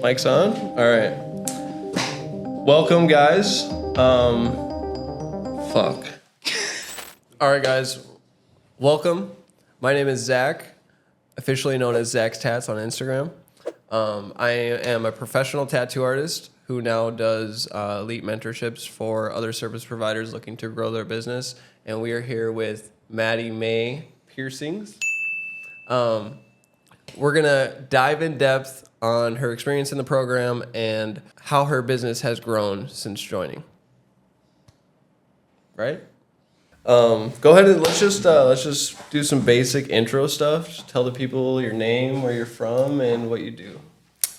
Mic's on? All right. Welcome, guys. Fuck. All right, guys. Welcome. My name is Zach, officially known as Zach's Tats on Instagram. I am a professional tattoo artist who now does elite mentorships for other service providers looking to grow their business. And we are here with Maddie May Piercings. We're going to dive in depth on her experience in the program and how her business has grown since joining. Right? Go ahead and let's just do some basic intro stuff. Just tell the people your name, where you're from, and what you do.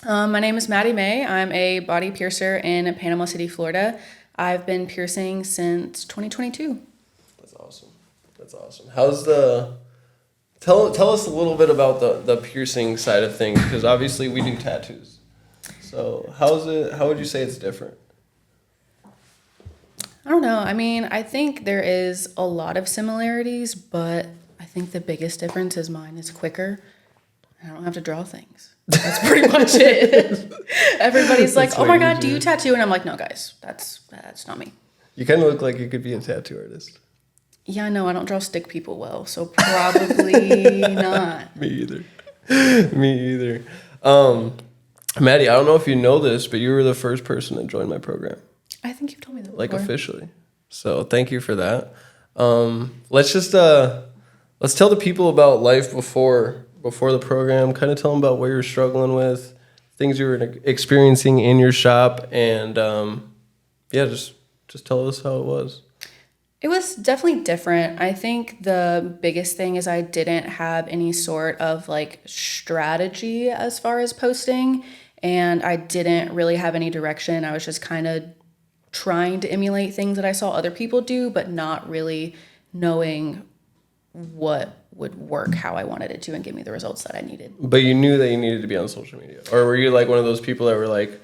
My name is Maddie May. I'm a body piercer in Panama City, Florida. I've been piercing since 2022. That's awesome. How's Tell us a little bit about the piercing side of things, because obviously we do tattoos. So how would you say it's different? I don't know. I mean, I think there is a lot of similarities, but I think the biggest difference is mine is quicker. I don't have to draw things. That's pretty much it. Everybody's like, "Oh my God, do you tattoo?" And I'm like, "No, guys, that's not me." You kind of look like you could be a tattoo artist. Yeah, no, I don't draw stick people well, so probably not. Me either. Maddie, I don't know if you know this, but you were the first person to join my program. I think you've told me that before. Like officially. So thank you for that. Let's tell the people about life before the program. Kind of tell them about what you're struggling with, things you were experiencing in your shop, and just tell us how it was. It was definitely different. I think the biggest thing is I didn't have any sort of like strategy as far as posting, and I didn't really have any direction. I was just kind of trying to emulate things that I saw other people do, but not really knowing what would work how I wanted it to and give me the results that I needed. But you knew that you needed to be on social media? Or were you like one of those people that were like,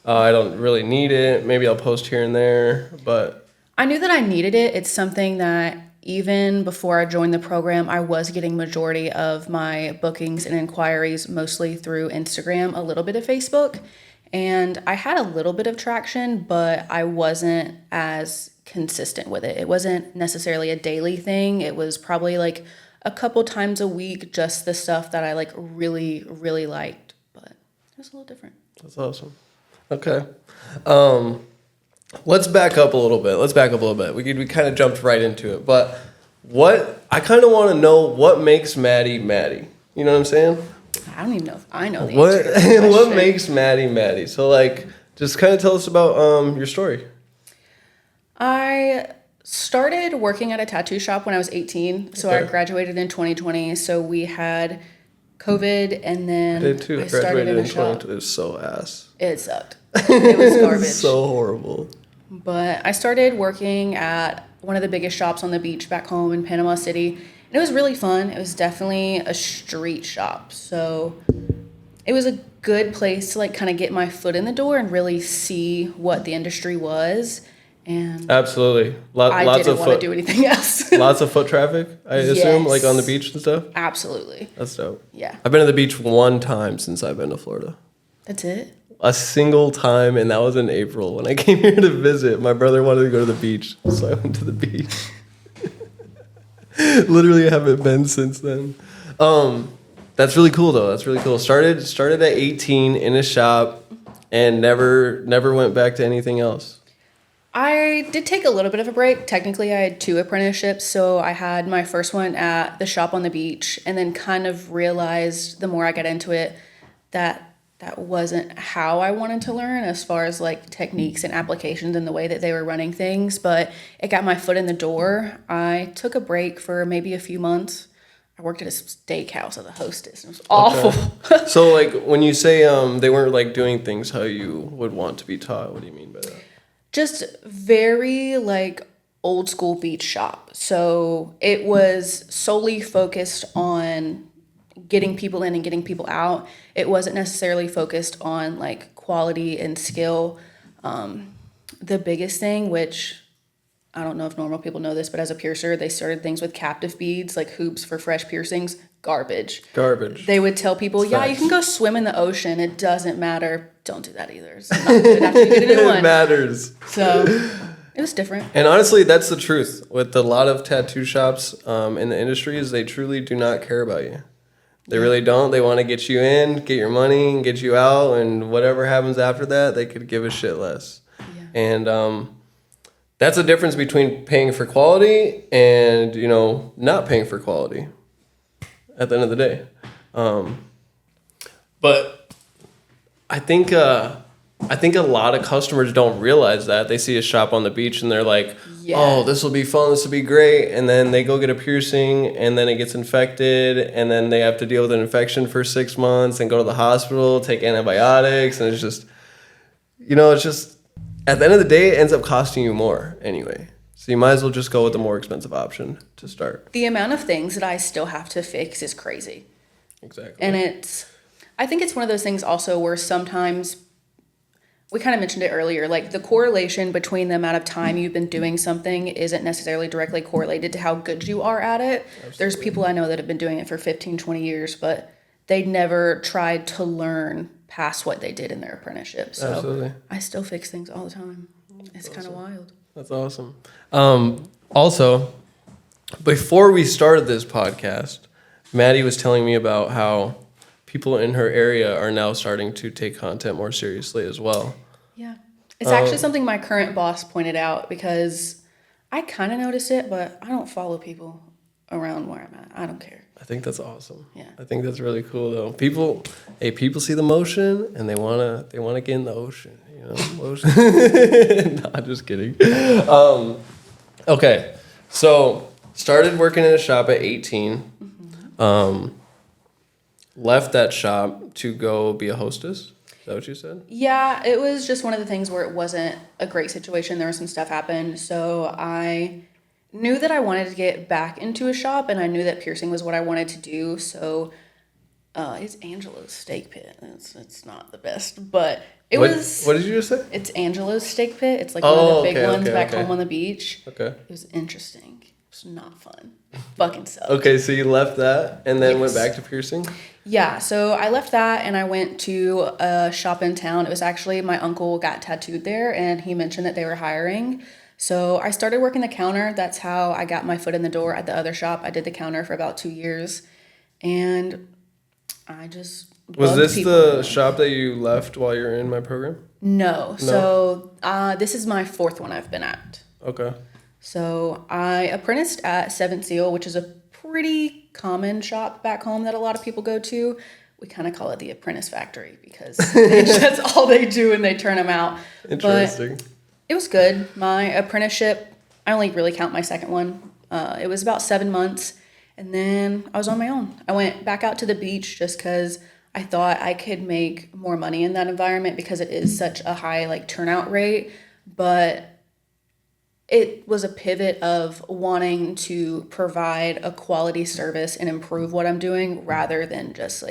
I don't really need it, maybe I'll post here and there, but... I knew that I needed it. It's something that even before I joined the program, I was getting majority of my bookings and inquiries mostly through Instagram, a little bit of Facebook. And I had a little bit of traction, but I wasn't as consistent with it. It wasn't necessarily a daily thing. It was probably like a couple times a week, just the stuff that I like really, really liked. But it was a little different. That's awesome. Okay. Let's back up a little bit. We kind of jumped right into it. But I kind of want to know what makes Maddie Maddie. You know what I'm saying? I don't even know if I know the answer to that question. What makes Maddie Maddie? So, like, just kind of tell us about your story. I started working at a tattoo shop when I was 18. So I graduated in 2020. So we had COVID, and then I did too. I started in a shop. It was so ass. It sucked. It was garbage. So horrible. But I started working at one of the biggest shops on the beach back home in Panama City. And it was really fun. It was definitely a street shop. So it was a good place to like kind of get my foot in the door and really see what the industry was. And absolutely. I didn't want to do anything else. Lots of foot traffic, I assume, like on the beach and stuff? Absolutely. That's dope. Yeah. I've been to the beach one time since I've been to Florida. That's it? A single time, and that was in April when I came here to visit. My brother wanted to go to the beach, so I went to the beach. Literally haven't been since then. That's really cool, though. That's really cool. Started at 18 in a shop and never went back to anything else. I did take a little bit of a break. Technically, I had 2 apprenticeships. So I had my first one at the shop on the beach, and then kind of realized the more I got into it that wasn't how I wanted to learn as far as like techniques and applications and the way that they were running things, but it got my foot in the door. I took a break for maybe a few months. I worked at a steakhouse as a hostess. It was awful. Okay. So like when you say they weren't like doing things how you would want to be taught, what do you mean by that? Just very like old school beach shop. So it was solely focused on getting people in and getting people out. It wasn't necessarily focused on like quality and skill. The biggest thing, which I don't know if normal people know this, but as a piercer, they started things with captive beads, like hoops for fresh piercings. Garbage. Garbage. They would tell people, yeah, you Facts. can go swim in the ocean. It doesn't matter. don't do that either. It's not good after you get a new one. It matters. So it was different. And honestly, that's the truth. With a lot of tattoo shops in the industry is they truly do not care about you. They really don't. They want to get you in, get your money, and get you out, and whatever happens after that, they could give a shit less. Yeah. And that's the difference between paying for quality and, not paying for quality at the end of the day. But I think a lot of customers don't realize that. They see a shop on the beach and they're like, oh, this will be fun, this will be great. And then they go get a piercing and then it gets infected and then they have to deal with an infection for 6 months and go to the hospital, take antibiotics. And it's just, at the end of the day, it ends up costing you more anyway. So you might as well just go with the more expensive option to start. The amount of things that I still have to fix is crazy. Exactly. And I think it's one of those things also where sometimes, we kind of mentioned it earlier, like the correlation between the amount of time you've been doing something isn't necessarily directly correlated to how good you are at it. Absolutely. There's people I know that have been doing it for 15, 20 years, but they never tried to learn past what they did in their apprenticeship. So absolutely. I still fix things all the time. It's kind of wild. That's awesome. Also, before we started this podcast, Maddie was telling me about how people in her area are now starting to take content more seriously as well. Yeah. It's actually something my current boss pointed out because I kind of noticed it, but I don't follow people around where I'm at. I don't care. I think that's awesome. Yeah. I think that's really cool though. People see the motion and they wanna get in the ocean. Ocean. No, just kidding. Okay. So started working in a shop at 18. Mm-hmm. Left that shop to go be a hostess. Is that what you said? Yeah, it was just one of the things where it wasn't a great situation. There was some stuff happened. So I knew that I wanted to get back into a shop, and I knew that piercing was what I wanted to do. So it's Angelo's Steak Pit. It's not the best, but was... What did you just say? It's Angelo's Steak Pit. It's like one of the big ones back home on the beach. Okay. It was interesting. It was not fun. Fucking sucked. Okay, so you left that and then went back to piercing? Yeah, so I left that and I went to a shop in town. It was actually my uncle got tattooed there and he mentioned that they were hiring. So I started working the counter. That's how I got my foot in the door at the other shop. I did the counter for about 2 years and I just Was this the shop that you left while you were in my program? No. So this is my 4th one I've been at. Okay. So I apprenticed at Seven Seal, which is a pretty common shop back home that a lot of people go to. We kind of call it the apprentice factory because that's all they do and they turn them out. Interesting. But it was good. My apprenticeship, I only really count my second one. It was about 7 months and then I was on my own. I went back out to the beach just because I thought I could make more money in that environment because it is such a high turnout rate. But it was a pivot of wanting to provide a quality service and improve what I'm doing rather than just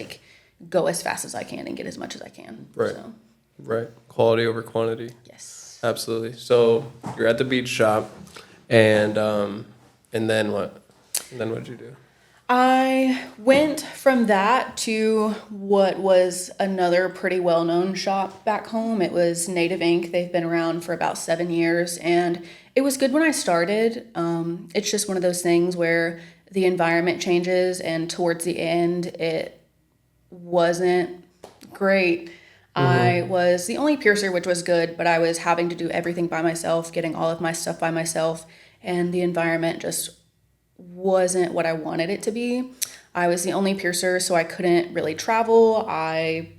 go as fast as I can and get as much as I can. Right. So. Right. Quality over quantity. Yes. Absolutely. So you're at the beach shop and then what? And then what did you do? I went from that to what was another pretty well-known shop back home. It was Native Ink. They've been around for about 7 years, and it was good when I started. It's just one of those things where the environment changes, and towards the end, it wasn't great. Mm-hmm. I was the only piercer, which was good, but I was having to do everything by myself, getting all of my stuff by myself, and the environment just wasn't what I wanted it to be. I was the only piercer, so I couldn't really travel. I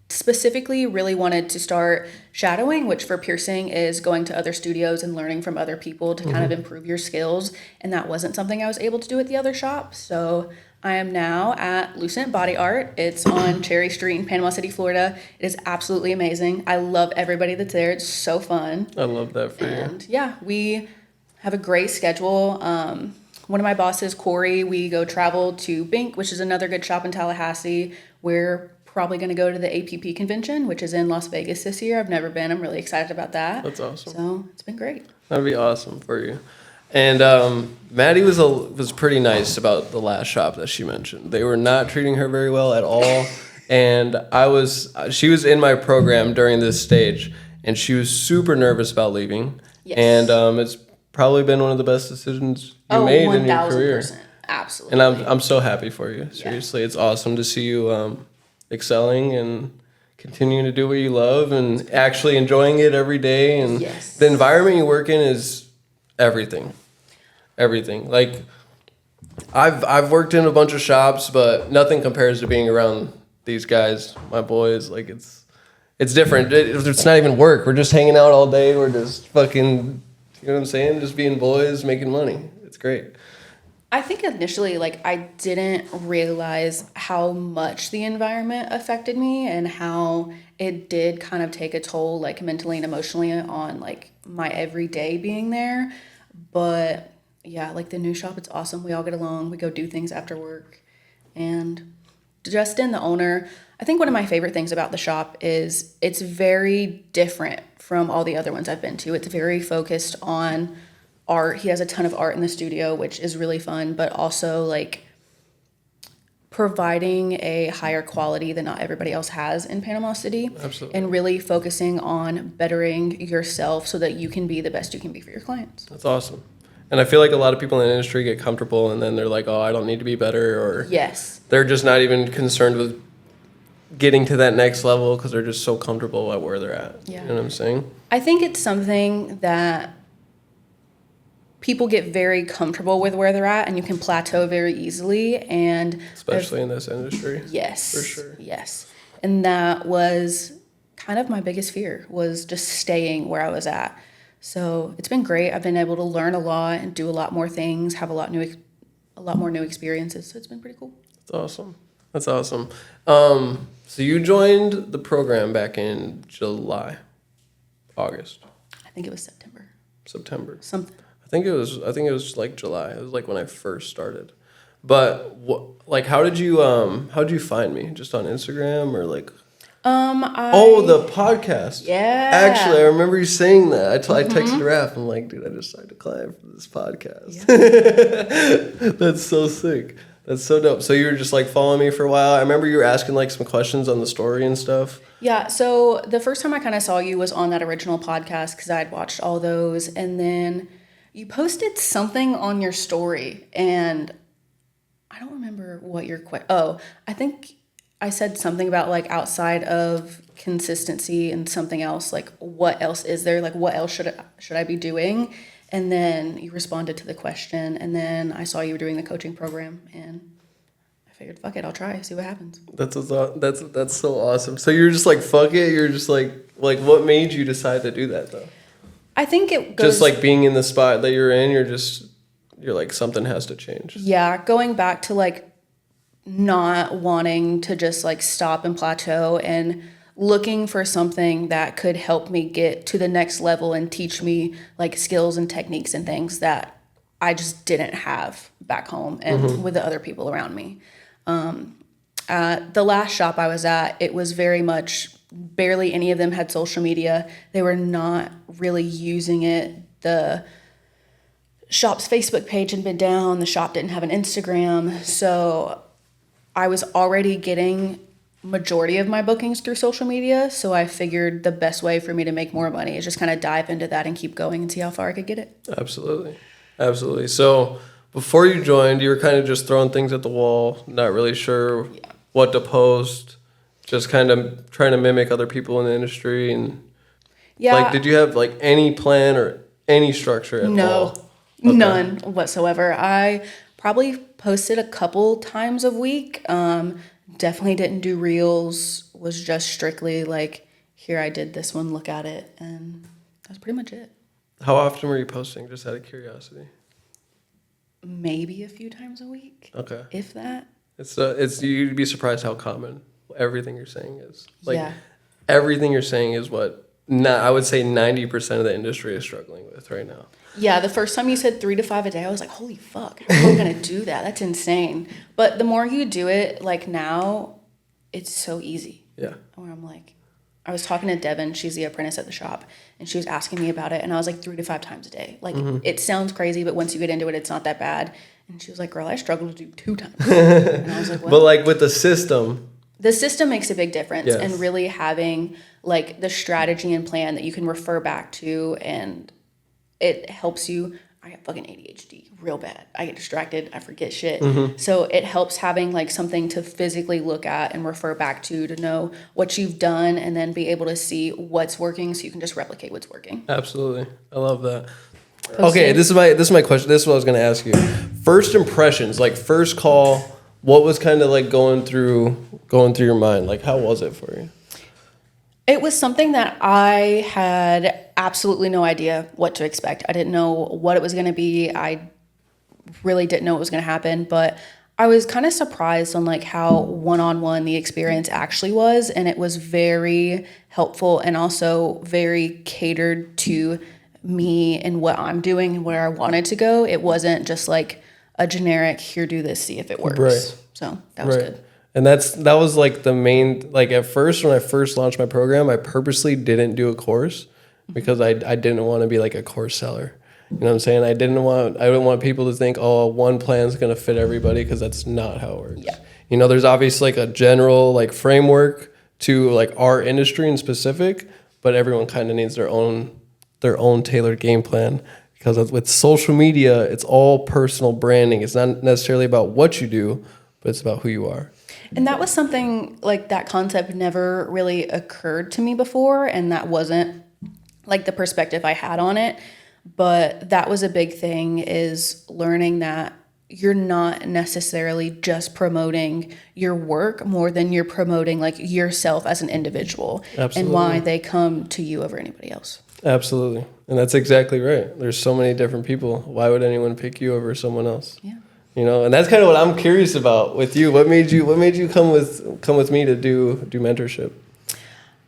specifically really wanted to start shadowing, which for piercing is going to other studios and learning from other people to kind of improve your skills. And that wasn't something I was able to do at the other shop. So I am now at Lucent Body Art. It's on Cherry Street in Panama City, Florida. It is absolutely amazing. I love everybody that's there. It's so fun. I love that for you. And yeah, we have a great schedule. One of my bosses, Corey, we go travel to Bink, which is another good shop in Tallahassee. We're probably going to go to the APP convention, which is in Las Vegas this year. I've never been. I'm really excited about that. That's awesome. So it's been great. That'd be awesome for you. And Maddie was pretty nice about the last shop that she mentioned. They were not treating her very well at all. And she was in my program during this stage, and she was super nervous about leaving. Yes. And it's probably been one of the best decisions you made in your career. 1000%. Absolutely. And I'm so happy for you. Seriously, It's awesome to see you excelling and continuing to do what you love and actually enjoying it every day. And the environment you work in is everything. Everything. Like I've worked in a bunch of shops, but nothing compares to being around these guys, my boys. Like it's different. It's not even work. We're just hanging out all day. We're just fucking, you know what I'm saying? Just being boys, making money. It's great. I think initially, like, I didn't realize how much the environment affected me and how it did kind of take a toll, like, mentally and emotionally on, like, my everyday being there. But, yeah, like, the new shop, it's awesome. We all get along. We go do things after work. And Justin, the owner, I think one of my favorite things about the shop is it's very different from all the other ones I've been to. It's very focused on art. He has a ton of art in the studio, which is really fun, but also like providing a higher quality than not everybody else has in Panama City. Absolutely. And really focusing on bettering yourself so that you can be the best you can be for your clients. That's awesome. And I feel like a lot of people in the industry get comfortable and then they're like, oh, I don't need to be better, or they're just not even concerned with getting to that next level because they're just so comfortable at where they're at. Yeah. You know what I'm saying? I think it's something that people get very comfortable with where they're at, and you can plateau very easily. And especially in this industry. Yes. For sure. Yes. And that was kind of my biggest fear, was just staying where I was at. So it's been great. I've been able to learn a lot and do a lot more things, have a lot more new experiences. So it's been pretty cool. That's awesome. So you joined the program back in August. I think it was September. Something. I think it was like July. It was like when I first started. But how did you find me? Just on Instagram or like? The podcast. Yeah. Actually, I remember you saying that. I texted Raph. I'm like, dude, I just signed a client for this podcast. Yeah. That's so sick. That's so dope. So you were just like following me for a while. I remember you were asking like some questions on the story and stuff. Yeah. So the first time I kind of saw you was on that original podcast because I had watched all those, and then you posted something on your story, and I don't remember what your I think I said something about like outside of consistency and something else, like what else is there? Like what else should I be doing? And then you responded to the question, and then I saw you were doing the coaching program, and I figured, fuck it, I'll try, see what happens. That's so awesome. So you're just like, fuck it. You're just like what made you decide to do that though? I think it goes, just like being in the spot that you're in. You're like, something has to change. Yeah, going back to like not wanting to just like stop and plateau and looking for something that could help me get to the next level and teach me like skills and techniques and things that I just didn't have back home and with the other people around me. The last shop I was at, it was very much, barely any of them had social media. They were not really using it. The shop's Facebook page had been down. The shop didn't have an Instagram. So I was already getting majority of my bookings through social media, so I figured the best way for me to make more money is just kind of dive into that and keep going and see how far I could get it. Absolutely. So before you joined, you were kind of just throwing things at the wall, not really sure what to post, just kind of trying to mimic other people in the industry. And like, did you have like any plan or any structure at all? No, none whatsoever. I probably posted a couple times a week. Definitely didn't do reels, was just strictly like, here, I did this one, look at it, and that's pretty much it. How often were you posting, just out of curiosity? Maybe a few times a week. Okay. If that. It's you'd be surprised how common everything you're saying is. Like, Yeah. Everything you're saying is what I would say 90% of the industry is struggling with right now. Yeah, the first time you said 3 to 5 a day, I was like, holy fuck, how am I going to do that? That's insane. But the more you do it, like now, it's so easy. Yeah. Where I'm like, I was talking to Devin, she's the apprentice at the shop, and she was asking me about it, and I was like 3 to 5 times a day. Like, it sounds crazy, but once you get into it, it's not that bad. And she was like, girl, I struggle to do 2 times. And I was like, what? But like with the system, the system makes a big difference, Yes. and really having like the strategy and plan that you can refer back to, and it helps you. I have fucking ADHD real bad. I get distracted. I forget shit. Mm-hmm. So it helps having like something to physically look at and refer back to know what you've done, and then be able to see what's working so you can just replicate what's working. Absolutely. I love that. Okay, this is my question. This is what I was going to ask you. First impressions, like first call, what was kind of like going through your mind? Like how was it for you? It was something that I had absolutely no idea what to expect. I didn't know what it was going to be. I really didn't know what was going to happen, but I was kind of surprised on like how one-on-one the experience actually was, and it was very helpful and also very catered to me and what I'm doing and where I wanted to go. It wasn't just like a generic, here, do this, see if it works. Right. So that was good. And that was like the main, like at first when I first launched my program, I purposely didn't do a course because I didn't want to be like a course seller. You know what I'm saying? I didn't want people to think, oh, one plan's going to fit everybody, because that's not how it works. Yeah. You know, there's obviously like a general like framework to like our industry in specific, but everyone kind of needs their own tailored game plan, because with social media, it's all personal branding. It's not necessarily about what you do, but it's about who you are. And that was something like that concept never really occurred to me before, and that wasn't like the perspective I had on it. But that was a big thing, is learning that you're not necessarily just promoting your work more than you're promoting like yourself as an individual. Absolutely. And why they come to you over anybody else. Absolutely. And that's exactly right. There's so many different people. Why would anyone pick you over someone else? Yeah. You know, and that's kind of what I'm curious about with you. What made you come with me to do mentorship?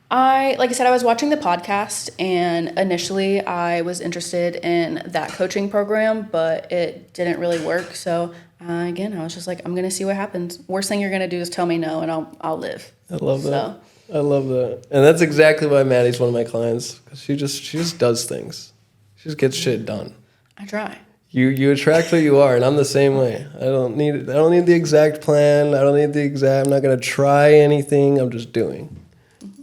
Like I said, I was watching the podcast, and initially I was interested in that coaching program, but it didn't really work. So again, I was just like, I'm gonna see what happens. Worst thing you're gonna do is tell me no, and I'll live. I love that. I love that, and that's exactly why Maddie's one of my clients, because she just does things. She just gets shit done. I try. You attract what you are, and I'm the same way. I don't need the exact plan. I'm not gonna try anything. I'm just doing.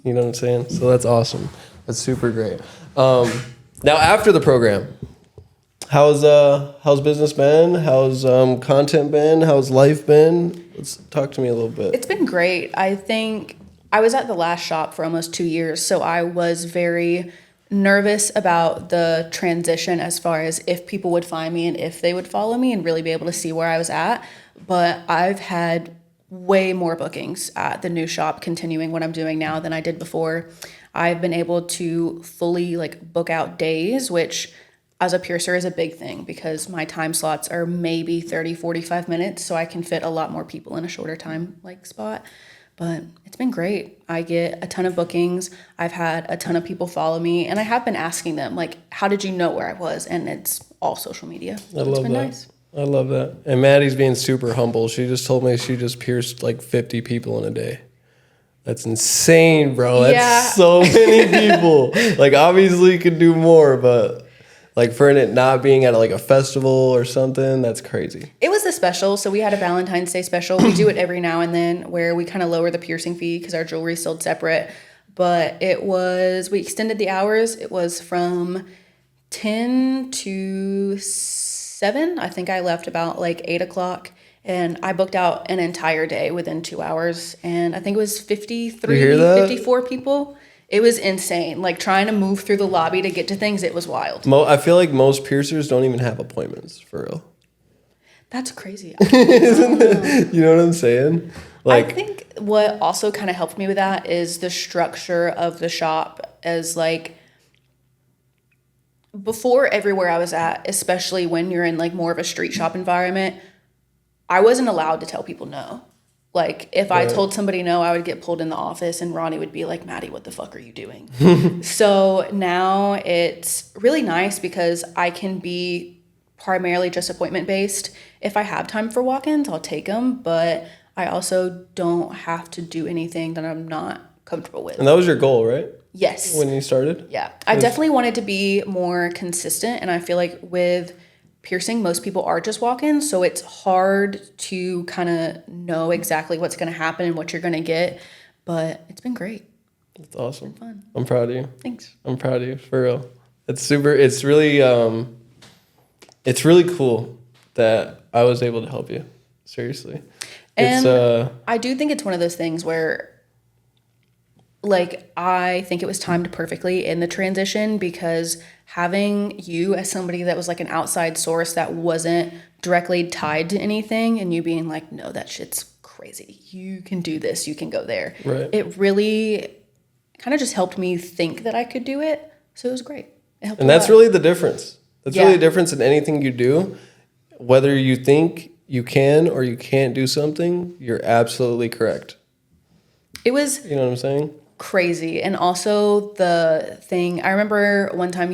You know what I'm saying? So that's awesome. That's super great. Now after the program, how's business been? How's content been? How's life been? Let's talk to me a little bit. It's been great. I think I was at the last shop for almost 2 years, so I was very nervous about the transition as far as if people would find me and if they would follow me and really be able to see where I was at. But I've had way more bookings at the new shop continuing what I'm doing now than I did before. I've been able to fully like book out days, which as a piercer is a big thing, because my time slots are maybe 30, 45 minutes. So I can fit a lot more people in a shorter time like spot. But it's been great. I get a ton of bookings. I've had a ton of people follow me, and I have been asking them like, how did you know where I was? And it's all social media. So it's been nice. I love that. And Maddie's being super humble. She just told me she just pierced like 50 people in a day. That's insane, bro. That's so many people. Like, obviously you could do more, but like for it not being at like a festival or something, that's crazy. It was the special. So we had a Valentine's Day special. We do it every now and then, where we kind of lower the piercing fee because our jewelry is sold separate. But we extended the hours. It was from 10 to 7. I think I left about like 8 o'clock, and I booked out an entire day within 2 hours, and I think it was 54 people. It was insane. Like trying to move through the lobby to get to things, it was wild. I feel like most piercers don't even have appointments, for real. That's crazy. You know what I'm saying? Like, I think what also kind of helped me with that is the structure of the shop. As like, before, everywhere I was at, especially when you're in like more of a street shop environment, I wasn't allowed to tell people no. Like if I told somebody no, I would get pulled in the office, and Ronnie would be like, Maddie, what the fuck are you doing? So now it's really nice because I can be primarily just appointment based. If I have time for walk-ins, I'll take them, but I also don't have to do anything that I'm not comfortable with. And that was your goal, right? Yes. When you started? Yeah. I definitely wanted to be more consistent, and I feel like with piercing, most people are just walk-ins, so it's hard to kind of know exactly what's going to happen and what you're going to get, but it's been great. It's awesome. It's been fun. I'm proud of you. Thanks. I'm proud of you, for real. It's really cool that I was able to help you. Seriously. And I do think it's one of those things where, like, I think it was timed perfectly in the transition, because having you as somebody that was like an outside source that wasn't directly tied to anything, and you being like, no, that shit's crazy. You can do this. You can go there. Right. It really kind of just helped me think that I could do it. So it was great. It helped And a that's lot. really the difference. That's really the difference in anything you do. Whether you think you can or you can't do something, you're absolutely correct. It was You know what I'm saying? crazy. And also the thing, I remember one time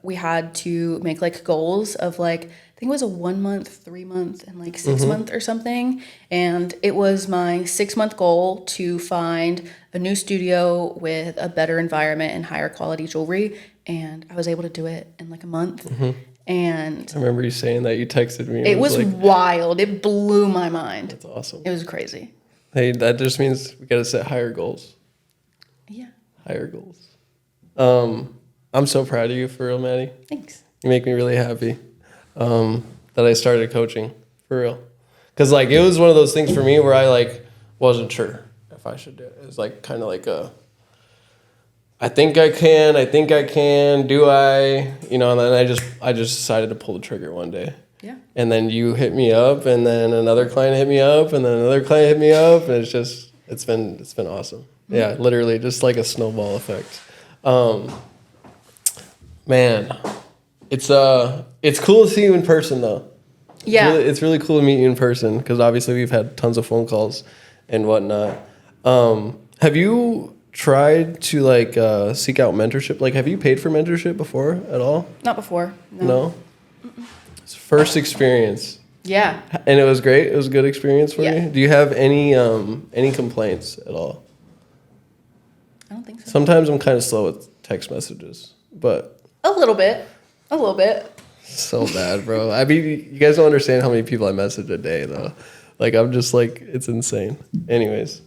we had to make like goals of like, I think it was a 1 month, 3 month, and like 6 month or something. And it was my 6 month goal to find a new studio with a better environment and higher quality jewelry. And I was able to do it in like a month. And I remember you saying that. You texted me. it was wild. It blew my mind. That's awesome. It was crazy. Hey, that just means we got to set higher goals. Yeah. Higher goals. I'm so proud of you, for real, Maddie. Thanks. You make me really happy that I started coaching, for real. Because, like, it was one of those things for me where I, like, wasn't sure if I should do it. It was, like, kind of like I think I can, do I? You know, and then I just decided to pull the trigger one day. Yeah. And then you hit me up, and then another client hit me up, and then another client hit me up, and it's been awesome. Yeah, literally just like a snowball effect. Man, it's cool to see you in person though. Yeah. It's really cool to meet you in person, because obviously we've had tons of phone calls and whatnot. Have you tried to like seek out mentorship? Like, have you paid for mentorship before at all? Not before. No? It's first experience. Yeah. And it was great? It was a good experience for Yeah. you? Do you have any complaints at all? I don't think so. Sometimes I'm kind of slow with text messages, but A little bit. so bad, bro. I mean, you guys don't understand how many people I message a day, though. Like, I'm just like, it's insane. Anyways,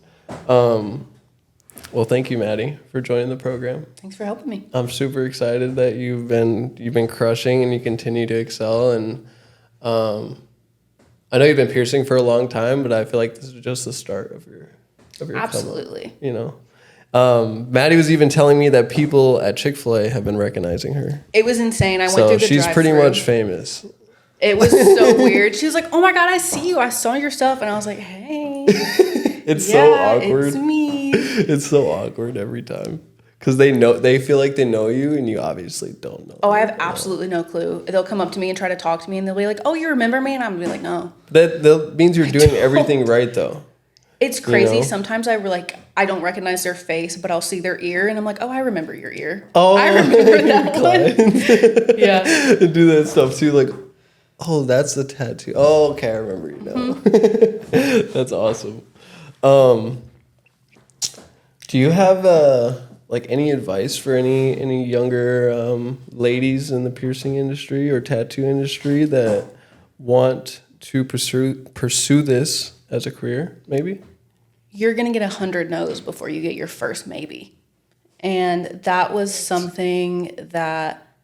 well, thank you, Maddie, for joining the program. Thanks for helping me. I'm super excited that you've been crushing and you continue to excel. And I know you've been piercing for a long time, but I feel like this is just the start of your Absolutely. come up, you know. Maddie was even telling me that people at Chick-fil-A have been recognizing her. It was insane. I went So through the she's pretty drive-thru. much famous. It was so weird. She was like, "Oh my God, I see you. I saw your stuff." And I was like, "Hey." It's so awkward. It's me. It's so awkward every time. Because they feel like they know you, and you obviously don't know. Oh, I have absolutely no clue. They'll come up to me and try to talk to me, and they'll be like, "Oh, you remember me?" And I'm gonna be like, "No." That means you're doing everything right, though. It's crazy. You know? Sometimes I don't recognize their face, but I'll see their ear, and I'm like, "Oh, I remember your ear. Oh, I remember that one." Yeah. And do that stuff too, like, oh, that's the tattoo. Oh, okay, I remember you now. That's awesome. Do you have like any advice for any younger ladies in the piercing industry or tattoo industry that want to pursue this as a career? Maybe You're gonna get 100 no's before you get your first maybe. And that was something that,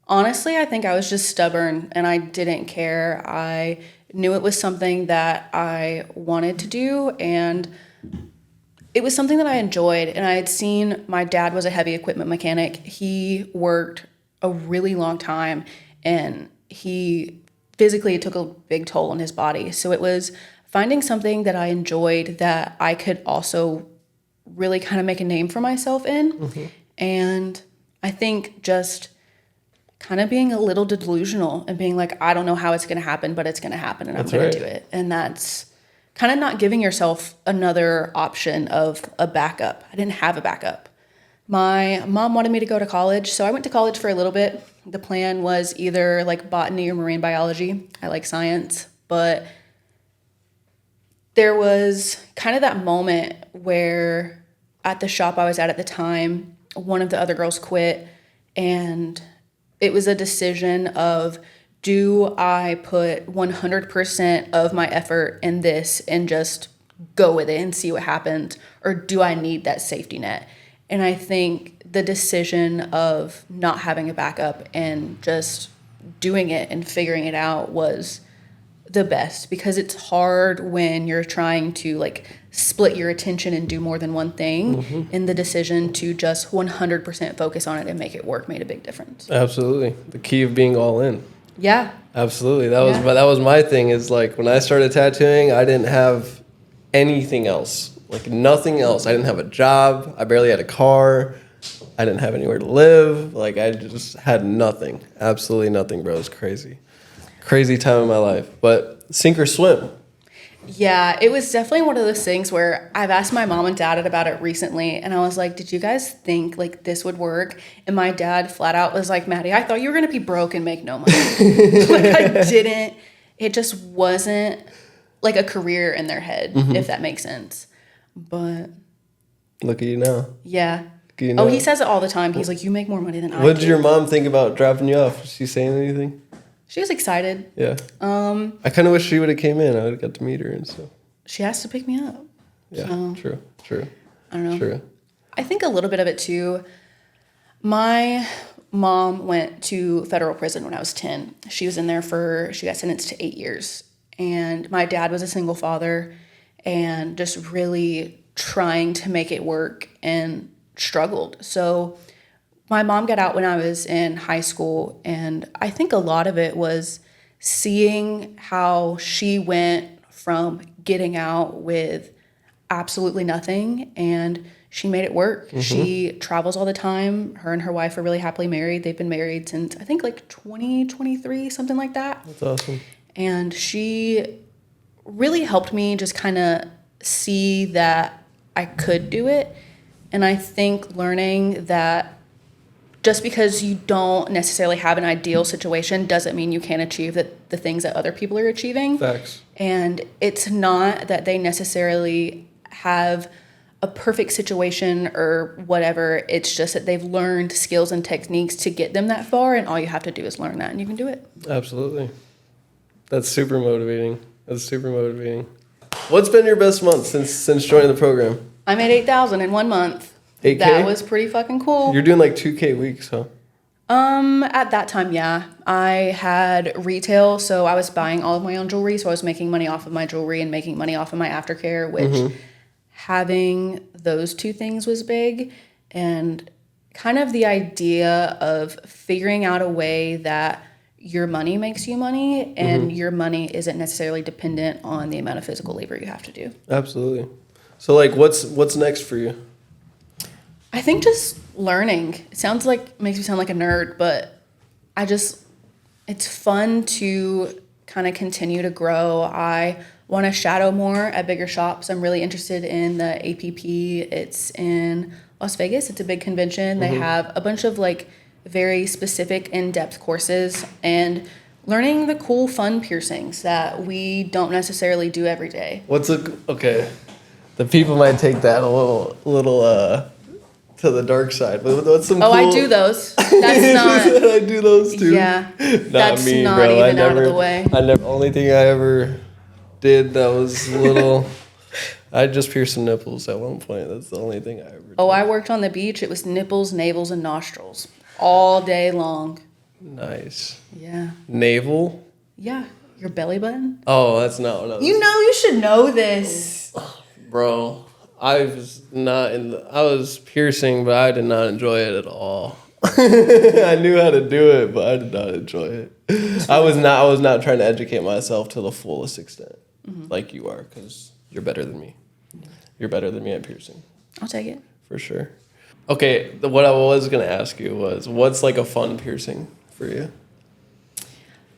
honestly, I think I was just stubborn and I didn't care. I knew it was something that I wanted to do, and it was something that I enjoyed. And I had seen, my dad was a heavy equipment mechanic. He worked a really long time, and it took a big toll on his body. So it was finding something that I enjoyed that I could also really kind of make a name for myself in. Mm-hmm. And I think just kind of being a little delusional and being like, I don't know how it's going to happen, but it's going to happen, and I'm going to do it. And that's kind of not giving yourself another option of a backup. I didn't have a backup. My mom wanted me to go to college, so I went to college for a little bit. The plan was either like botany or marine biology. I like science, but there was kind of that moment where at the shop I was at the time, one of the other girls quit, and it was a decision of, do I put 100% of my effort in this and just go with it and see what happens? Or do I need that safety net? And I think the decision of not having a backup and just doing it and figuring it out was the best, because it's hard when you're trying to like split your attention and do more than one thing. And the decision to just 100% focus on it and make it work made a big difference. Absolutely. The key of being all in. Yeah. Absolutely. That was my thing, is like when I started tattooing, I didn't have anything else. Like nothing else. I didn't have a job. I barely had a car. I didn't have anywhere to live. Like I just had nothing. Absolutely nothing, bro. It was crazy. Crazy time in my life. But sink or swim. Yeah, it was definitely one of those things where I've asked my mom and dad about it recently, and I was like, did you guys think like this would work? And my dad flat out was like, Maddie, I thought you were going to be broke and make no money. Like I didn't. It just wasn't like a career in their head, if that makes sense. But look at you now. Yeah. You know. Oh, he says it all the time. He's like, you make more money than I do. What did your mom think about dropping you off? Was she saying anything? She was excited. Yeah. I kind of wish she would have came in. I would have got to meet her and stuff. She has to pick me up. Yeah, so, true. I don't know. True. I think a little bit of it too. My mom went to federal prison when I was 10. She was in there she got sentenced to 8 years. And my dad was a single father and just really trying to make it work and struggled. So my mom got out when I was in high school, and I think a lot of it was seeing how she went from getting out with absolutely nothing, and she made it work. She travels all the time. Her and her wife are really happily married. They've been married since I think like 2023, something like that. That's awesome. And she really helped me just kind of see that I could do it. And I think learning that just because you don't necessarily have an ideal situation doesn't mean you can't achieve the things that other people are achieving. Facts. And it's not that they necessarily have a perfect situation or whatever. It's just that they've learned skills and techniques to get them that far, and all you have to do is learn that, and you can do it. Absolutely. That's super motivating. What's been your best month since joining the program? I made $8,000 in 1 month. 8K? That was pretty fucking cool. You're doing like 2K weeks, huh? At that time, yeah. I had retail, so I was buying all of my own jewelry, so I was making money off of my jewelry and making money off of my aftercare, which having those two things was big. And kind of the idea of figuring out a way that your money makes you money and your money isn't necessarily dependent on the amount of physical labor you have to do. Absolutely. So like what's next for you? I think just learning. It makes me sound like a nerd, but it's fun to kind of continue to grow. I want to shadow more at bigger shops. I'm really interested in the APP. It's in Las Vegas. It's a big convention. They have a bunch of like very specific in-depth courses and learning the cool, fun piercings that we don't necessarily do every day. Okay. The people might take that a little to the dark side. But what's some cool... I do those. That's not... I do those too. Yeah. That's me, not bro. even out of the way. Only thing I ever did that was little... I just pierced some nipples at one point. That's the only thing I ever did. I worked on the beach. It was nipples, navels, and nostrils all day long. Nice. Yeah. Navel? Yeah. Your belly button? Oh, that's not what I was... You should know this. Bro, I was piercing, but I did not enjoy it at all. I knew how to do it, but I did not enjoy it. I was not trying to educate myself to the fullest extent, like you are, because you're better than me. You're better than me at piercing. I'll take it. For sure. Okay, what I was going to ask you was, what's like a fun piercing for you?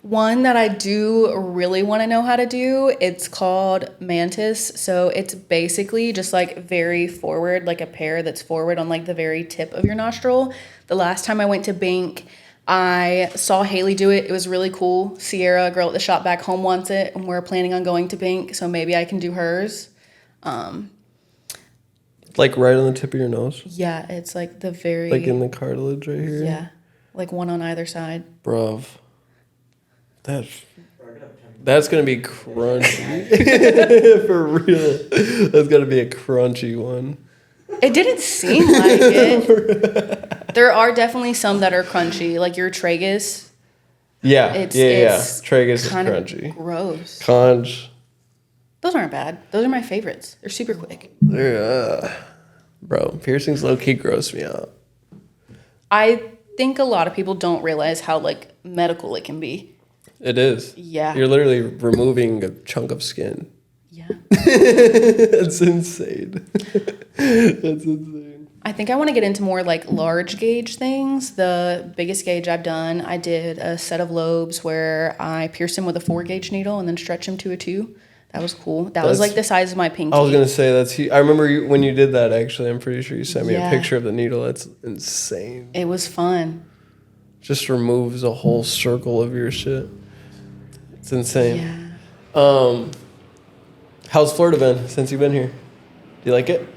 One that I do really want to know how to do, it's called mantis. So it's basically just like very forward, like a pear that's forward on like the very tip of your nostril. The last time I went to Bink, I saw Haley do it. It was really cool. Sierra, a girl at the shop back home, wants it, and we're planning on going to Bink, so maybe I can do hers. Like right on the tip of your nose? Yeah, it's like the very... Like in the cartilage right here? Yeah, like one on either side. Bruv. That's gonna be crunchy. For real. That's gonna be a crunchy one. It didn't seem like it. There are definitely some that are crunchy, like your Tragus. Yeah, It's Tragus is kind of crunchy. gross. Conch. Those aren't bad. Those are my favorites. They're super quick. Bro, piercings low key gross me out. I think a lot of people don't realize how like medical it can be. It is. Yeah. You're literally removing a chunk of skin. Yeah. That's insane. That's insane. I think I want to get into more like large gauge things. The biggest gauge I've done, I did a set of lobes where I pierced him with a 4-gauge needle and then stretched him to a 2. That was cool. That was like the size of my pinky. I was gonna say I remember when you did that. Actually, I'm pretty sure you sent me a Yeah. picture of the needle. That's insane. It was fun. Just removes a whole circle of your shit. It's insane. Yeah. How's Florida been since you've been here? Do you like it?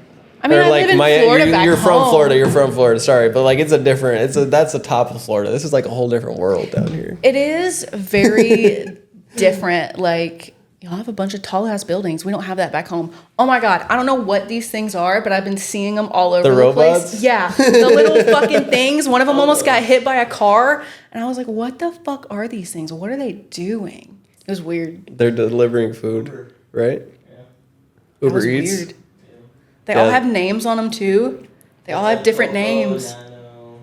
I mean, I live in Florida back you're from home. Florida. You're from Florida. Sorry, but like that's the top of Florida. This is like a whole different world down here. It is very different. Like, y'all have a bunch of tall ass buildings. We don't have that back home. Oh my God. I don't know what these things are, but I've been seeing them all over the robots? place. Yeah. The little fucking things. One of them almost got hit by a car. And I was like, what the fuck are these things? What are they doing? It was weird. They're delivering food, right? Yeah. It was Uber Eats. weird. They all have names on them too. They all have different names. Nano.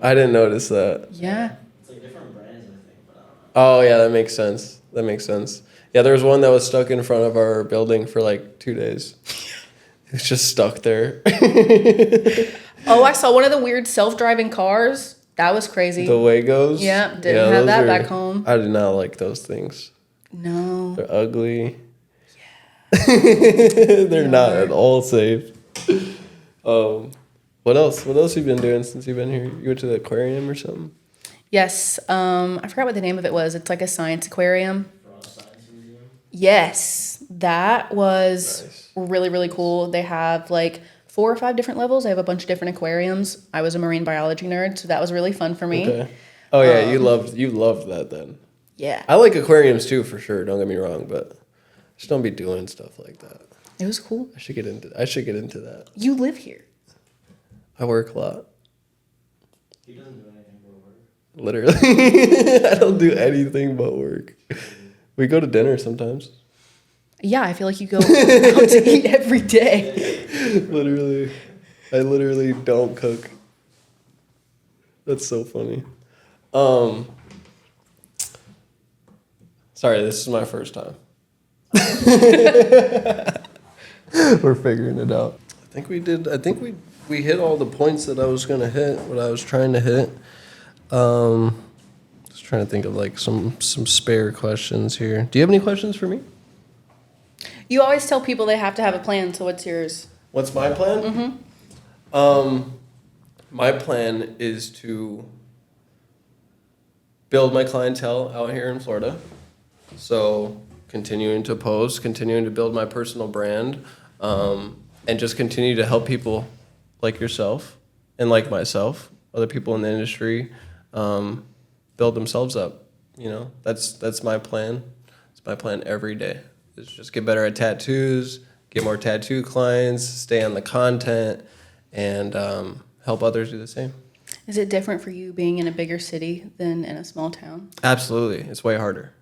I didn't notice that. Yeah. It's like different brands, I think, but I don't know. Oh yeah, that makes sense. Yeah, there was one that was stuck in front of our building for like 2 days. It's just stuck there. Oh, I saw one of the weird self-driving cars. That was crazy. The Waygos. Yeah, didn't have those that back home. I did not like those things. No. They're ugly. Yeah. They're not at all safe. What else? What else have you been doing since you've been here? You went to the aquarium or something? Yes. I forgot what the name of it was. It's like a science aquarium. Science Museum. Yes. That was Nice. really, really cool. They have like 4 or 5 different levels. They have a bunch of different aquariums. I was a marine biology nerd, so that was really fun for me. Okay. Oh yeah, you loved that then. Yeah. I like aquariums too, for sure. Don't get me wrong, but just don't be doing stuff like that. It was cool. I should get into that. You live here. I work a lot. He doesn't do anything for work. Literally. I don't do anything but work. We go to dinner sometimes. Yeah, I feel like you go out to eat every day. Literally. I literally don't cook. That's so funny. Sorry, this is my first time. We're figuring it out. I think we hit all the points that I was gonna hit, what I was trying to hit. Just trying to think of like some spare questions here. Do you have any questions for me? You always tell people they have to have a plan, so what's yours? What's my plan? My plan is to build my clientele out here in Florida. So continuing to post, continuing to build my personal brand, and just continue to help people like yourself and like myself, other people in the industry, build themselves up. You know, that's my plan. It's my plan every day. Is just get better at tattoos, get more tattoo clients, stay on the content, and help others do the same. Is it different for you being in a bigger city than in a small town? Absolutely, it's way harder.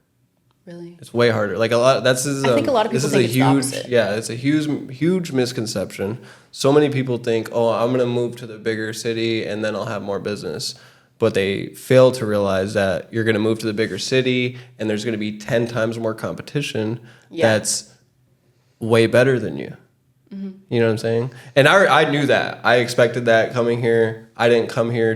Really? It's way harder. Like I think a lot of people think it's the opposite. Yeah, it's a huge misconception. So many people think, oh, I'm gonna move to the bigger city and then I'll have more business. But they fail to realize that you're gonna move to the bigger city and there's gonna be 10 times more competition that's way better than you. Mm-hmm. You know what I'm saying? And I knew that. I expected that coming here. I didn't come here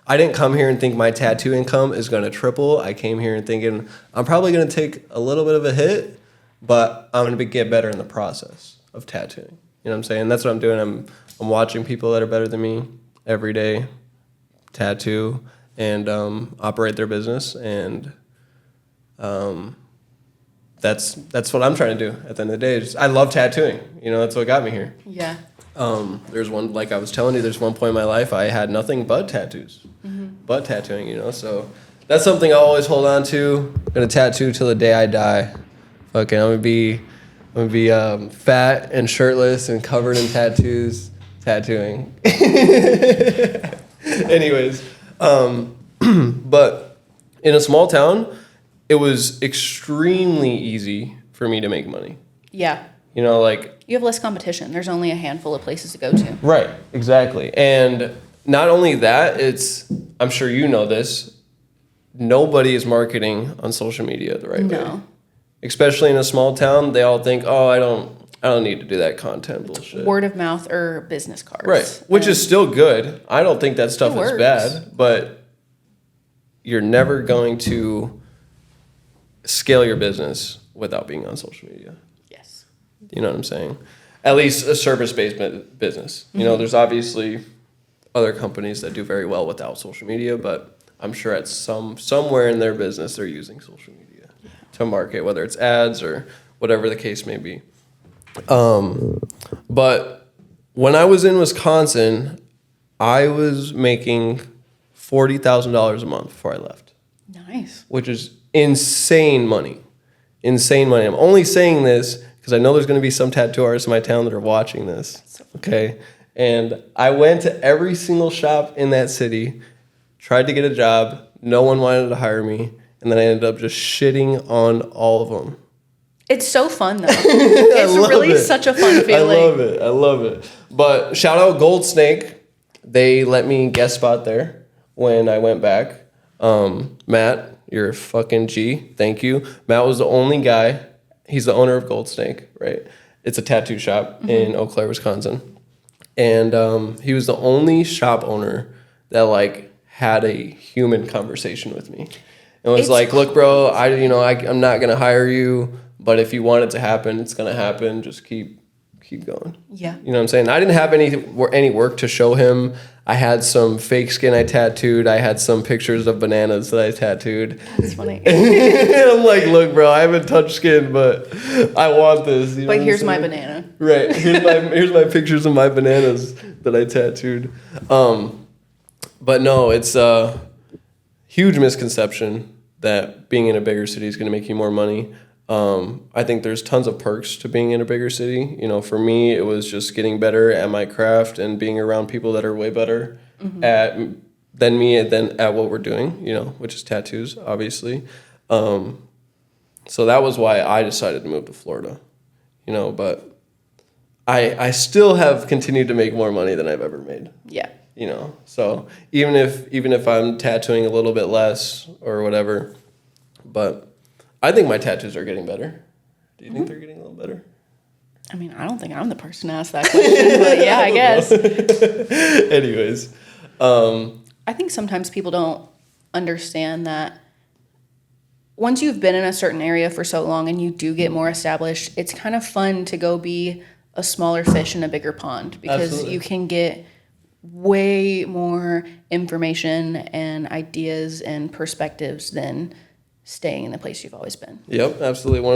and think my tattoo income is going to triple. I came here and thinking I'm probably going to take a little bit of a hit, but I'm going to get better in the process of tattooing. You know what I'm saying? That's what I'm doing. I'm watching people that are better than me every day tattoo and operate their business, and that's what I'm trying to do at the end of the day. I love tattooing. You know, that's what got me here. Yeah. There's one, like I was telling you, there's one point in my life I had nothing but tattoos, but tattooing, you know, so That's something I always hold on to. I'm gonna tattoo till the day I die. Fucking, I'm gonna be fat and shirtless and covered in tattoos, tattooing. Anyways, but in a small town, it was extremely easy for me to make money. Yeah. You know, like You have less competition. There's only a handful of places to go to. right, exactly. And not only that, I'm sure you know this, nobody is marketing on social media the right way. No. Especially in a small town, they all think, "Oh, I don't need to do that content bullshit." Word of mouth or business cards. Right, which is still good. I don't think that stuff is works. bad, but you're never going to scale your business without being on social media. Yes. You know what I'm saying? At least a service-based business. You know, there's obviously other companies that do very well without social media, but I'm sure at somewhere in their business they're using social media to market, whether it's ads or whatever the case may be. But when I was in Wisconsin, I was making $40,000 a month before I left, Nice. which is insane money. Insane money. I'm only saying this because I know there's going to be some tattoo artists in my town that are watching this. Okay. And I went to every single shop in that city, tried to get a job. No one wanted to hire me. And then I ended up just shitting on all of them. It's so fun though. It's really such a fun feeling. I love it. But shout out Gold Snake. They let me guest spot there when I went back. Matt, you're a fucking G. Thank you. Matt was the only guy. He's the owner of Gold Snake, right? It's a tattoo shop in Eau Claire, Wisconsin. And he was the only shop owner that like had a human conversation with me. And was like, look, bro, I'm not gonna hire you, but if you want it to happen, it's gonna happen. Just keep going. Yeah. You know what I'm saying? I didn't have any work to show him. I had some fake skin I tattooed. I had some pictures of bananas that I tattooed. That's funny. And I'm like, look, bro, I haven't touched skin, but I want this. You know But what here's I'm my saying? banana. Right. Here's my pictures of my bananas that I tattooed. But no, it's a huge misconception that being in a bigger city is going to make you more money. I think there's tons of perks to being in a bigger city. You know, for me, it was just getting better at my craft and being around people that are way better than me at what we're doing, you know, which is tattoos, obviously. So that was why I decided to move to Florida, you know, but I still have continued to make more money than I've ever made. Yeah. You know, so even if I'm tattooing a little bit less or whatever, but I think my tattoos are getting better. Do you think they're getting a little better? I mean, I don't think I'm the person to ask that question, but yeah, I guess. Anyways, I think sometimes people don't understand that once you've been in a certain area for so long and you do get more established, it's kind of fun to go be a smaller fish in a bigger pond because Absolutely. you can get way more information and ideas and perspectives than staying in the place you've always been. Yep, absolutely. One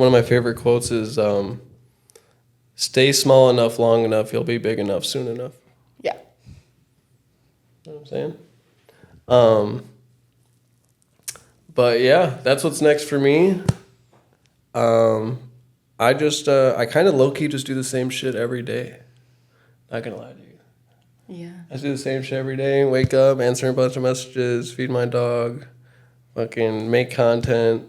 of my favorite quotes is, "Stay small enough, long enough, you'll be big enough soon enough." Yeah. You know what I'm saying? But yeah, that's what's next for me. I kind of low-key just do the same shit every day. Not gonna lie to you. Yeah. I just do the same shit every day. Wake up, answer a bunch of messages, feed my dog, fucking make content.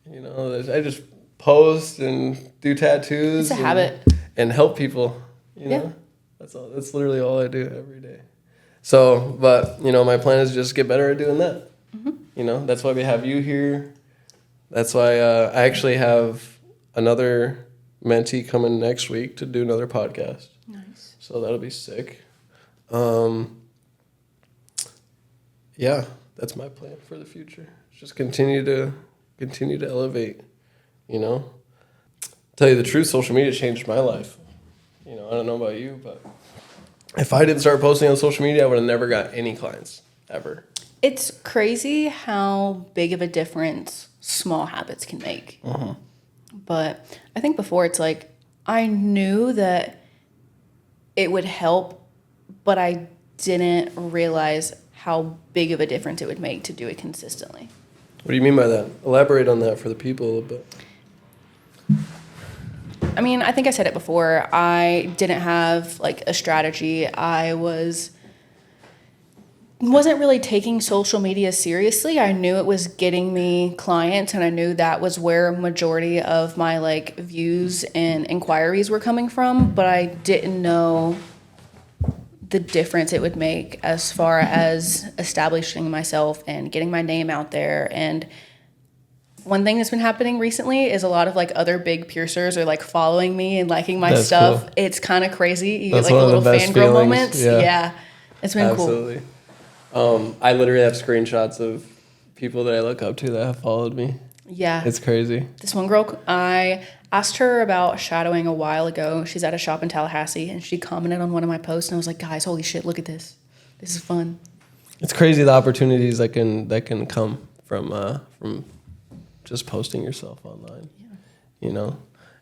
You know, I just post and do tattoos. It's a habit. And help people. You know, Yeah. that's all. That's literally all I do every day. So, but you know, my plan is just get better at doing that. You know, that's why we have you here. That's why I actually have another mentee coming next week to do another podcast. Nice. So that'll be sick. Yeah, that's my plan for the future. Just continue to elevate, you know. Tell you the truth, social media changed my life. You know, I don't know about you, but if I didn't start posting on social media, I would have never got any clients ever. It's crazy how big of a difference small habits can make. But I think before it's like, I knew that it would help, but I didn't realize how big of a difference it would make to do it consistently. What do you mean by that? Elaborate on that for the people a little bit. I mean, I think I said it before. I didn't have like a strategy. I wasn't really taking social media seriously. I knew it was getting me clients, and I knew that was where a majority of my like views and inquiries were coming from, but I didn't know the difference it would make as far as establishing myself and getting my name out there. And one thing that's been happening recently is a lot of like other big piercers are like following me and liking my That's stuff. cool. It's kind of crazy. You That's get like one a of the little best fangirl feelings. moments. Yeah. Yeah. It's been cool. Absolutely. I literally have screenshots of people that I look up to that have followed me. Yeah. It's crazy. This one girl, I asked her about shadowing a while ago. She's at a shop in Tallahassee, and she commented on one of my posts, and I was like, guys, holy shit, look at this. This is fun. It's crazy the opportunities that can come from just posting yourself online. Yeah. You know,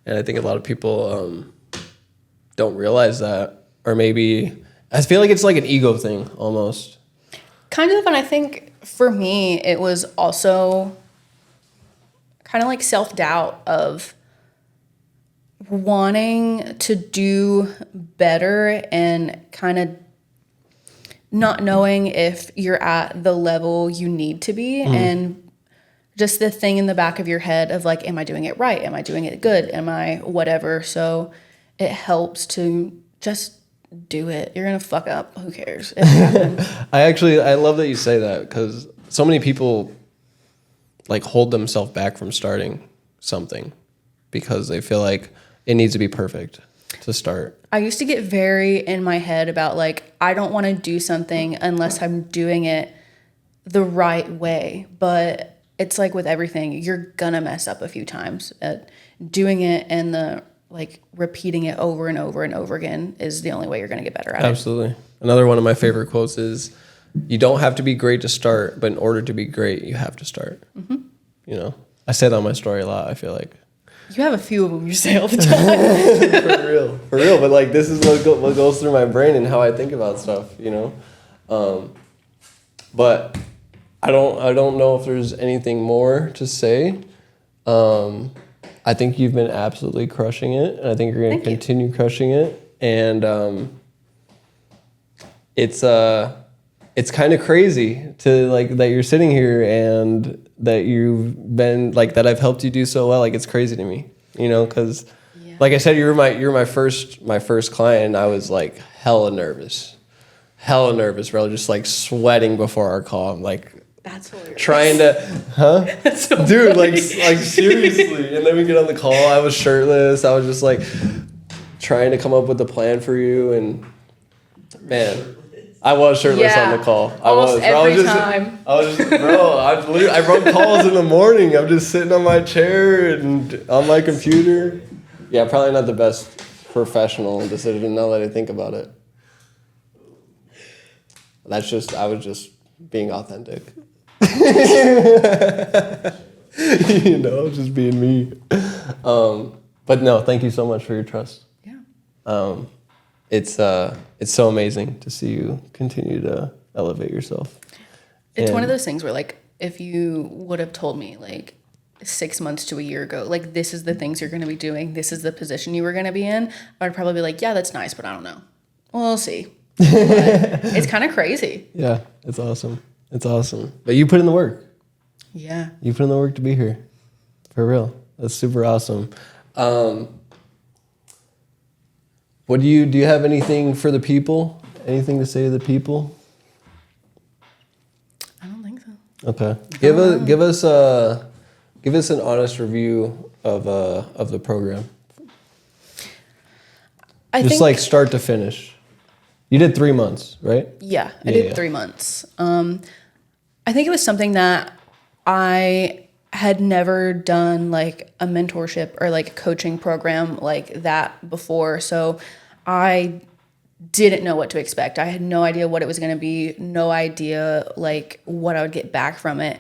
and I think a lot of people don't realize that, or maybe I feel like it's like an ego thing almost. Kind of, and I think for me, it was also kind of like self-doubt of wanting to do better and kind of not knowing if you're at the level you need to be, and just the thing in the back of your head of like, am I doing it right? Am I doing it good? Am I whatever? So it helps to just do it. You're going to fuck up. Who cares? It happens. I love that you say that, because so many people like hold themselves back from starting something because they feel like it needs to be perfect to start. I used to get very in my head about like, I don't want to do something unless I'm doing it the right way. But it's like with everything, you're going to mess up a few times. Doing it and the like repeating it over and over and over again is the only way you're going to get better at it. Absolutely. Another one of my favorite quotes is, you don't have to be great to start, but in order to be great, you have to start. Mm-hmm. You know, I say that on my story a lot, I feel like. You have a few of them you say all the time. For real. But like, this is what goes through my brain and how I think about stuff, you know? But I don't know if there's anything more to say. I think you've been absolutely crushing it, and I think you're going to continue crushing it. And it's kind of crazy to like that you're sitting here and that you've been like that. I've helped you do so well. Like, it's crazy to me, you know, because like I said, you're my first client. And I was like hella nervous, bro. Just like sweating before our call. I'm like, that's hilarious. Trying to, That's so dude, funny. like seriously. And then we get on the call. I was shirtless. I was just like trying to come up with a plan for you. And man, I was shirtless on the call. Almost every time. I run calls in the morning. I'm just sitting on my chair and on my computer. Yeah, probably not the best professional decision now that I think about it. I was just being authentic. You know, just being me. But no, thank you so much for your trust. Yeah. It's so amazing to see you continue to elevate yourself. It's one of those things where like, if you would have told me like 6 months to a year ago, like, this is the things you're going to be doing, this is the position you were going to be in, I'd probably be like, yeah, that's nice, but I don't know. We'll see. But it's kind of crazy. Yeah, it's awesome. It's awesome. But you put in the work. Yeah. You put in the work to be here. For real. That's super awesome. What do you have anything for the people? Anything to say to the people? I don't think so. Okay. Give us an honest review of the program. I Just think, like start to finish. You did 3 months, right? Yeah, I did 3 months. I think it was something that I had never done, like a mentorship or like coaching program like that before. So I didn't know what to expect. I had no idea what it was going to be, no idea like what I would get back from it.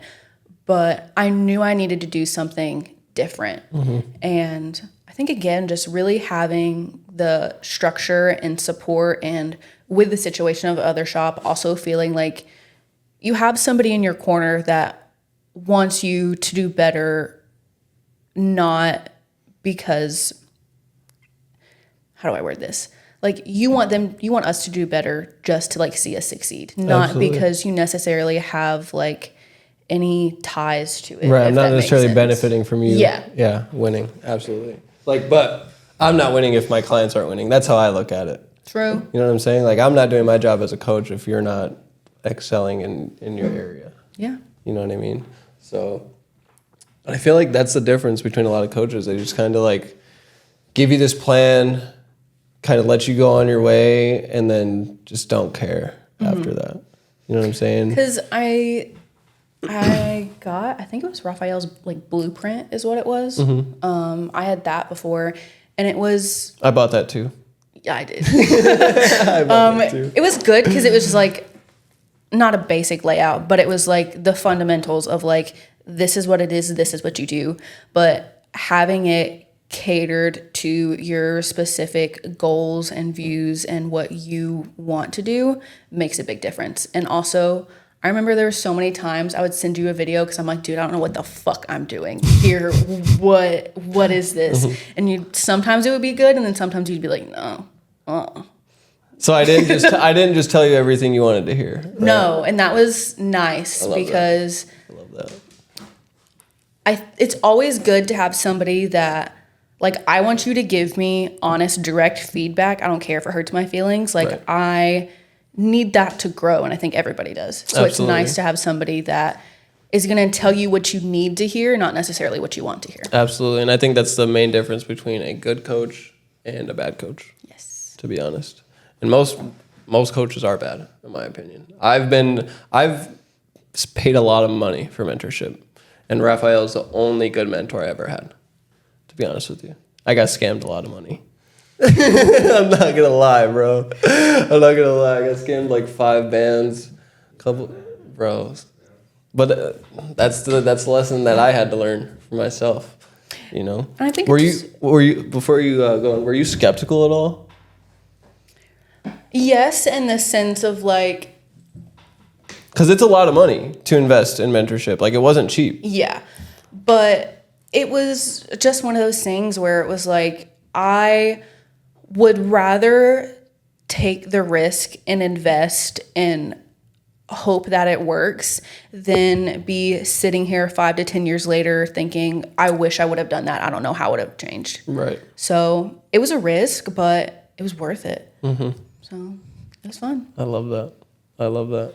But I knew I needed to do something different. Mm-hmm. And I think, again, just really having the structure and support, and with the situation of other shop, also feeling like you have somebody in your corner that wants you to do better, not because, how do I word this? Like you want us to do better just to like see us succeed, not Absolutely. because you necessarily have like any ties to it. Right, if I'm not that makes necessarily sense. benefiting from you. Yeah. Yeah, winning. Absolutely. Like, but I'm not winning if my clients aren't winning. That's how I look at it. True. You know what I'm saying? Like, I'm not doing my job as a coach if you're not excelling in your area. Yeah. You know what I mean? So, I feel like that's the difference between a lot of coaches. They just kind of like give you this plan, kind of let you go on your way, and then just don't care after that. You know what I'm saying? Because I think it was Raphael's like blueprint is what it was. I had that before, and it was, I bought that too. yeah, I did. I bought that too. It was good because it was just like not a basic layout, but it was like the fundamentals of like, this is what it is, this is what you do. But having it catered to your specific goals and views and what you want to do makes a big difference. And also, I remember there were so many times I would send you a video because I'm like, dude, I don't know what the fuck I'm doing here. What is this? And sometimes it would be good, and then sometimes you'd be like, no. So I didn't just tell you everything you wanted to hear. Right? No, and that was nice because I love that. it's always good to have somebody that, like, I want you to give me honest, direct feedback. I don't care if it hurts my feelings. Like, Right. I need that to grow, and I think everybody does. So It's Absolutely. nice to have somebody that is going to tell you what you need to hear, not necessarily what you want to hear. Absolutely. And I think that's the main difference between a good coach and a bad coach, Yes. to be honest. And most coaches are bad, in my opinion. I've paid a lot of money for mentorship, and Raphael is the only good mentor I ever had, to be honest with you. I got scammed a lot of money. I'm not gonna lie, bro. I'm not gonna lie. I got scammed like 5 bands, couple bros. But that's the lesson that I had to learn for myself. You know. And I think were it's you before you go on, were you skeptical at all? Yes, in the sense of like, Because it's a lot of money to invest in mentorship. Like, it wasn't cheap. yeah, but it was just one of those things where it was like, I would rather take the risk and invest and hope that it works than be sitting here 5 to 10 years later thinking, I wish I would have done that. I don't know how it would have changed. Right. So it was a risk, but it was worth it. So it was fun. I love that. I love that.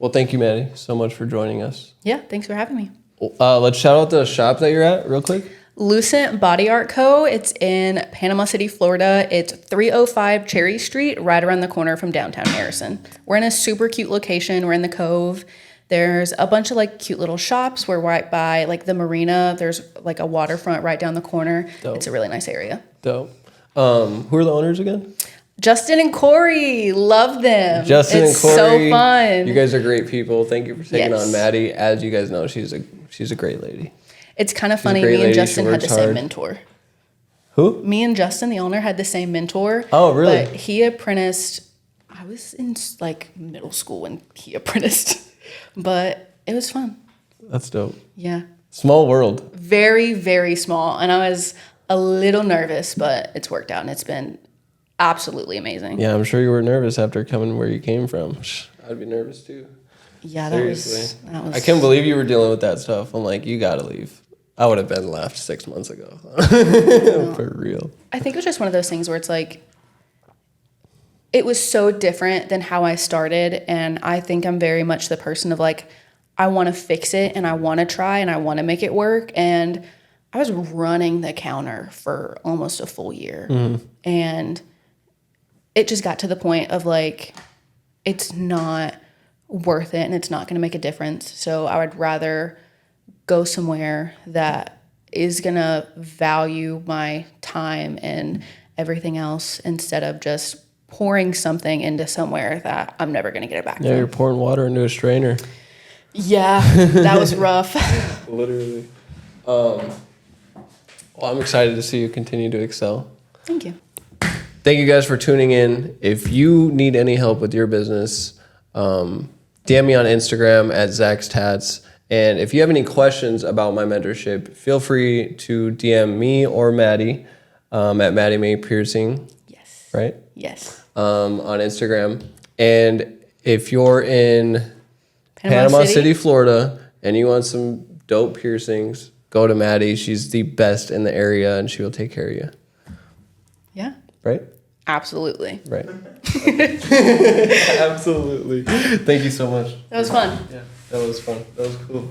Well, thank you, Maddie, so much for joining us. Yeah, thanks for having me. Let's shout out the shop that you're at real quick. Lucent Body Art Co. It's in Panama City, Florida. It's 305 Cherry Street, right around the corner from downtown Harrison. We're in a super cute location. We're in the Cove. There's a bunch of like cute little shops. We're right by like the marina. There's like a waterfront right down the corner. Dope. It's a really nice area. Dope. Who are the owners again? Justin and Corey, love them. Justin it's and Corey. So fun. You guys are great people. Thank you for taking Yes. on Maddie. As you guys know, she's a great lady. It's kind of a funny. great Me and lady. She Justin had the works same hard. mentor. Who? Me and Justin, the owner, had the same mentor. Oh, really? But he apprenticed. I was in like middle school when he apprenticed, but it was fun. That's dope. Yeah, Small world. very, very small, and I was a little nervous, but it's worked out, and it's been absolutely amazing. Yeah, I'm sure you were nervous after coming where you came from. I'd be nervous too. Yeah, Seriously. that was. I can't believe you were dealing with that stuff. I'm like, you gotta leave. I would have been left 6 months ago. For real. I think it was just one of those things where it's like, it was so different than how I started. And I think I'm very much the person of like, I want to fix it and I want to try and I want to make it work. And I was running the counter for almost a full year. And it just got to the point of like, it's not worth it and it's not going to make a difference. So I would rather go somewhere that is going to value my time and everything else instead of just pouring something into somewhere that I'm never going to get it back Yeah, you're from. pouring water into a strainer. Yeah, that was rough. Literally. Well, I'm excited to see you continue to excel. Thank you. Thank you guys for tuning in. If you need any help with your business, DM me on Instagram at Zach's Tats. And if you have any questions about my mentorship, feel free to DM me or Maddie at Maddie May Piercing, Yes. right? Yes. On Instagram. And if you're in Panama City, Florida, and you want some dope piercings, go to Maddie. She's the best in the area, and she will take care of you. Yeah. Right? Absolutely. Right. Absolutely. Thank you so much. That was fun. Yeah, that was fun. That was cool.